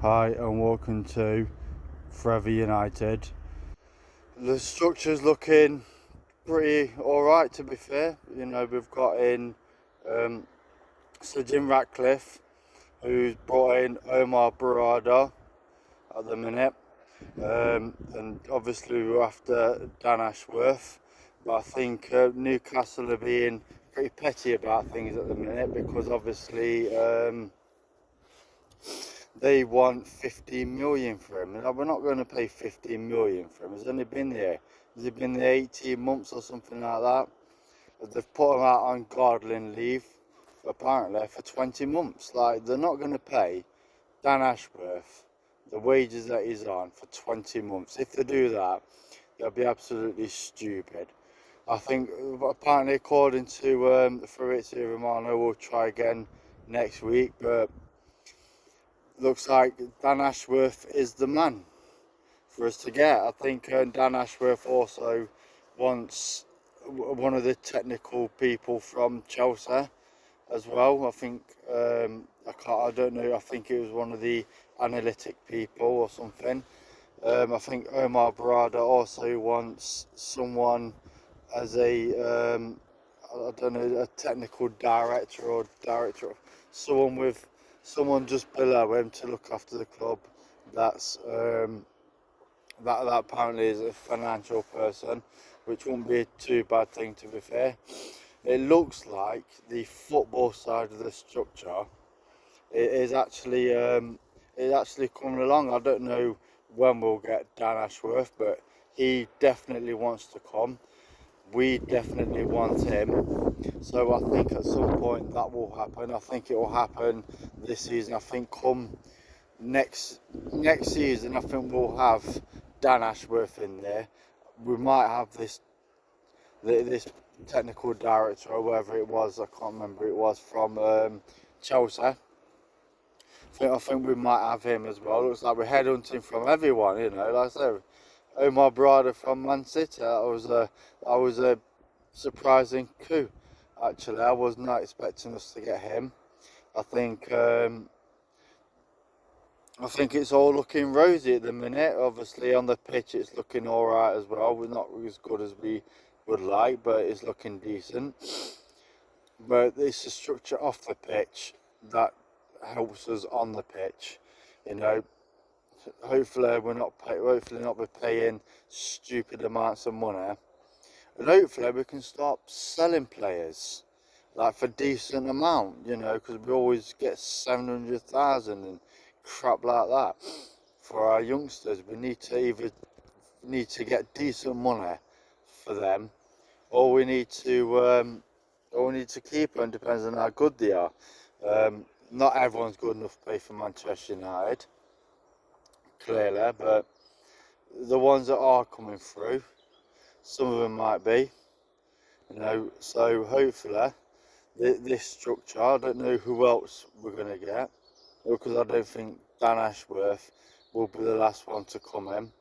Hi and welcome to Forever United. The structure's looking pretty alright, to be fair. You know, we've got in Sir Jim Ratcliffe, who's brought in Omar Barada at the minute. And obviously we're after Dan Ashworth. But I think Newcastle are being pretty petty about things at the minute because obviously they want 15 million for him. Now, we're not going to pay 15 million for him. He's only been there. Has he been there 18 months or something like that? They've put him out on gardening leave, apparently, for 20 months. Like, they're not going to pay Dan Ashworth the wages that he's on for 20 months. If they do that, they'll be absolutely stupid. I think, apparently, according to Fabrizio Romano, we'll try again next week, but looks like Dan Ashworth is the man for us to get. I think Dan Ashworth also wants one of the technical people from Chelsea as well. I think I don't know. I think it was one of the analytic people or something. I think Omar Barada also wants someone as a I don't know, a technical director or director, someone just below him to look after the club. That's that apparently is a financial person, which won't be a too bad thing, to be fair. It looks like the football side of the structure is actually coming along. I don't know when we'll get Dan Ashworth, but he definitely wants to come. We definitely want him. So I think at some point that will happen. I think it will happen this season. I think come next season, I think we'll have Dan Ashworth in there. We might have this technical director or whatever it was. I can't remember. It was from Chelsea. I think we might have him as well. Looks like we're headhunting from everyone. You know, like I said, Omar Barada from Man City. That was a surprising coup. Actually, I was not expecting us to get him. I think it's all looking rosy at the minute. Obviously, on the pitch, it's looking all right as well. We're not as good as we would like, but it's looking decent. But it's the structure off the pitch that helps us on the pitch. You know, hopefully not be paying stupid amounts of money, and hopefully we can stop selling players like for decent amount. You know, because we always get 700,000 and crap like that for our youngsters. We need to either get decent money for them, or we need to keep them. Depends on how good they are. Not everyone's good enough to pay for Manchester United, clearly, but the ones that are coming through, some of them might be, you know. So hopefully, this structure. I don't know who else we're gonna get, because I don't think Dan Ashworth will be the last one to come in.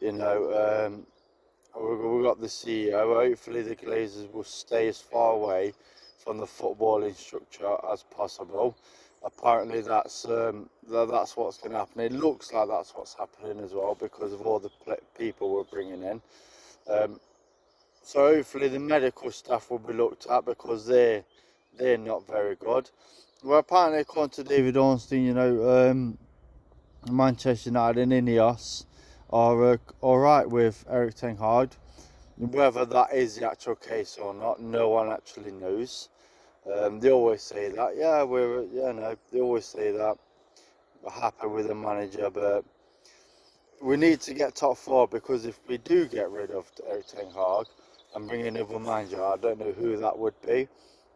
You know, we've got the CEO. Hopefully, the Glazers will stay as far away from the footballing structure as possible. Apparently, that's what's going to happen. It looks like that's what's happening as well because of all the people we're bringing in. So hopefully, the medical staff will be looked at because they're not very good. Well, apparently, according to David Ornstein, you know, Manchester United and Ineos are all right with Erik ten Hag. Whether that is the actual case or not, no one actually knows. They always say that, they always say that we're happy with the manager, but we need to get top four, because if we do get rid of Erik ten Hag and bring in another manager, I don't know who that would be,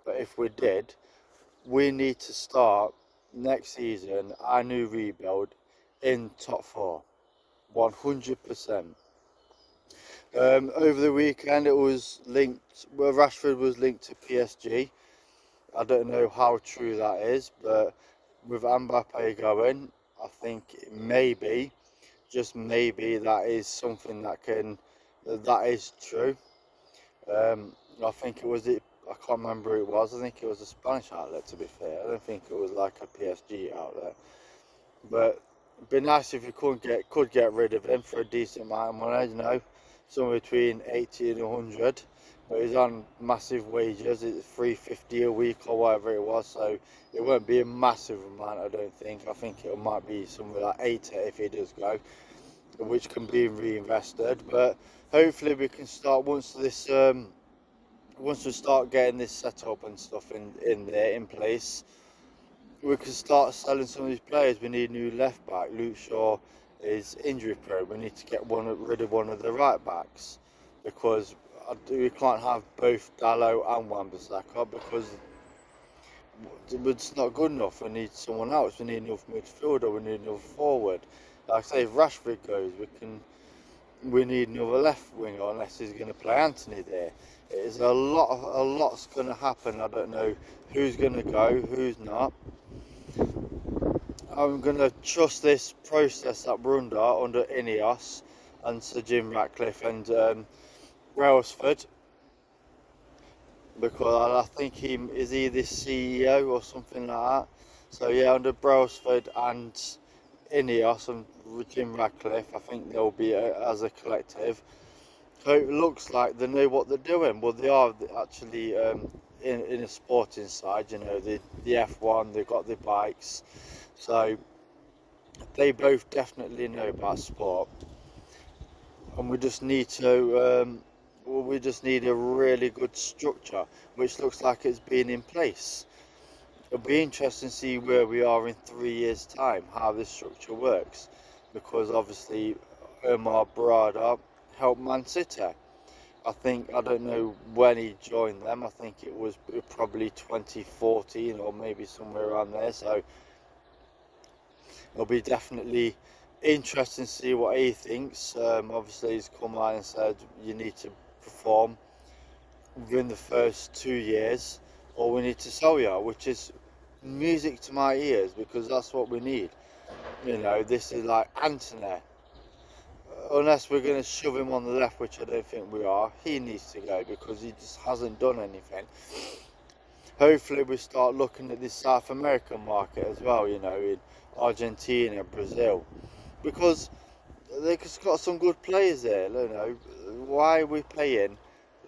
but if we did, we need to start next season our new rebuild in top four, 100%. Over the weekend, it was linked. Well, Rashford was linked to PSG. I don't know how true that is, but with Mbappe going, I think maybe, just maybe, that is something that is true. I think it was I can't remember who it was. I think it was a Spanish outlet, to be fair. I don't think it was like a PSG outlet. But it'd be nice if you could get rid of him for a decent amount of money, you know, somewhere between 80 and 100. But he's on massive wages. It's 350 a week or whatever it was, so it won't be a massive amount. I don't think. I think it might be somewhere like 80 if he does go, which can be reinvested. But hopefully we can start once we start getting this set up and stuff in there in place, we can start selling some of these players. We need a new left back. Luke Shaw is injury prone. We need to get rid of one of the right backs, because we can't have both Dalot and Wan-Bissaka, because it's not good enough. We need someone else. We need another midfielder. We need another forward. Like I say, if Rashford goes, we need another left winger, unless he's going to play Anthony there. It's a lot's going to happen. I don't know who's going to go, who's not. I'm going to trust this process that we're under Ineos and Sir Jim Ratcliffe and Brailsford, because I think he is the CEO or something like that. So yeah, under Brailsford and Ineos and Jim Ratcliffe, I think they'll be as a collective. So it looks like they know what they're doing. Well, they are actually in a sporting side, you know, the F1, they've got the bikes, so they both definitely know about sport. And we just need to, we just need a really good structure, which looks like it's been in place. It'll be interesting to see where we are in 3 years' time, how this structure works, because obviously Omar Barada helped Man City. I don't know when he joined them. I think it was probably 2014 or maybe somewhere around there. So it'll be definitely interesting to see what he thinks. Obviously, he's come out and said you need to perform within the first 2 years, or we need to sell you, which is music to my ears, because that's what we need. You know, this is like Anthony. Unless we're going to shove him on the left, which I don't think we are, he needs to go, because he just hasn't done anything. Hopefully we start looking at this South American market as well, you know, in Argentina, Brazil, because they've got some good players there, you know. Why are we paying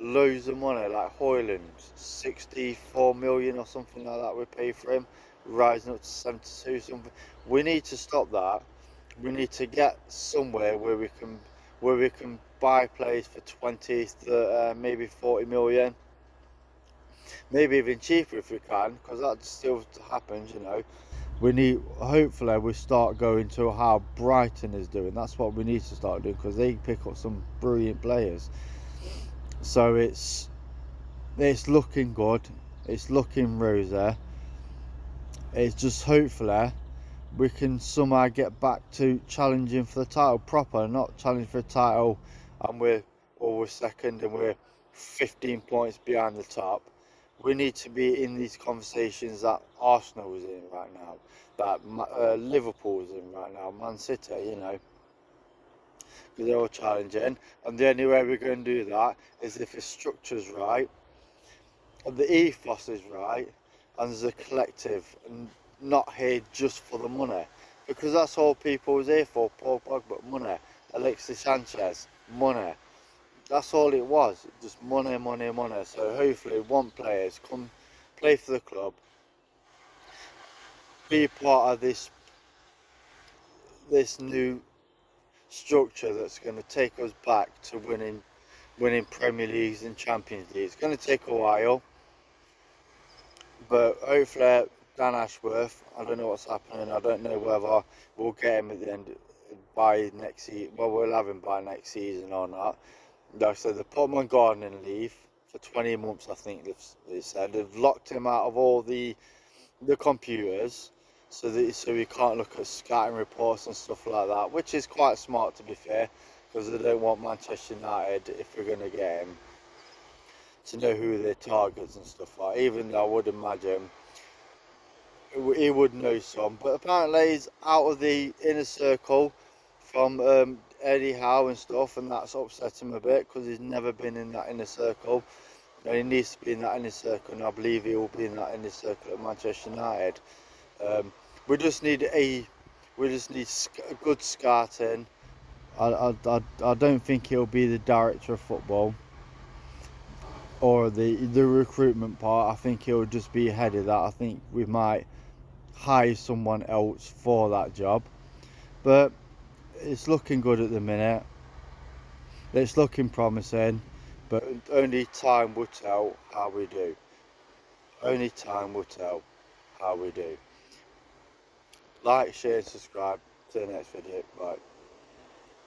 loads of money, like Højlund, 64 million or something like that we pay for him, rising up to 72 something. We need to stop that. We need to get somewhere where we can buy players for 20, maybe 40 million, maybe even cheaper if we can, because that still happens, you know. Hopefully we start going to how Brighton is doing. That's what we need to start doing, because they pick up some brilliant players. So it's looking good. It's looking rosy. It's just hopefully we can somehow get back to challenging for the title proper, not challenging for the title and we're second and we're 15 points behind the top. We need to be in these conversations that Arsenal is in right now, that Liverpool is in right now, Man City, you know, because they're all challenging. And the only way we're going to do that is if the structure's right, and the ethos is right, and there's a collective, and not here just for the money, because that's all people was here for. Paul Pogba, money. Alexis Sanchez, money. That's all it was, just money, money, money. So hopefully want players come play for the club, be part of this new structure that's going to take us back to winning Premier Leagues and Champions League. It's going to take a while, but hopefully Dan Ashworth, I don't know what's happening. I don't know whether we'll get him at the end by next season. Well, we'll have him by next season or not. Like I said, they put him on gardening leave for 20 months, I think they said. They've locked him out of all the computers, so we can't look at scouting reports and stuff like that, which is quite smart, to be fair, because they don't want Manchester United, if we're going to get him, to know who their targets and stuff are. Even though I would imagine he would know some, but apparently he's out of the inner circle from Eddie Howe and stuff, and that's upset him a bit, because he's never been in that inner circle, and he needs to be in that inner circle, and I believe he will be in that inner circle at Manchester United. We just need a We just need a good scouting. I don't think he'll be the director of football or the recruitment part. I think he'll just be head of that. I think we might hire someone else for that job. But it's looking good at the minute. It's looking promising, but only time will tell how we do. Only time will tell how we do. Like, share, and subscribe. See you next video. Bye.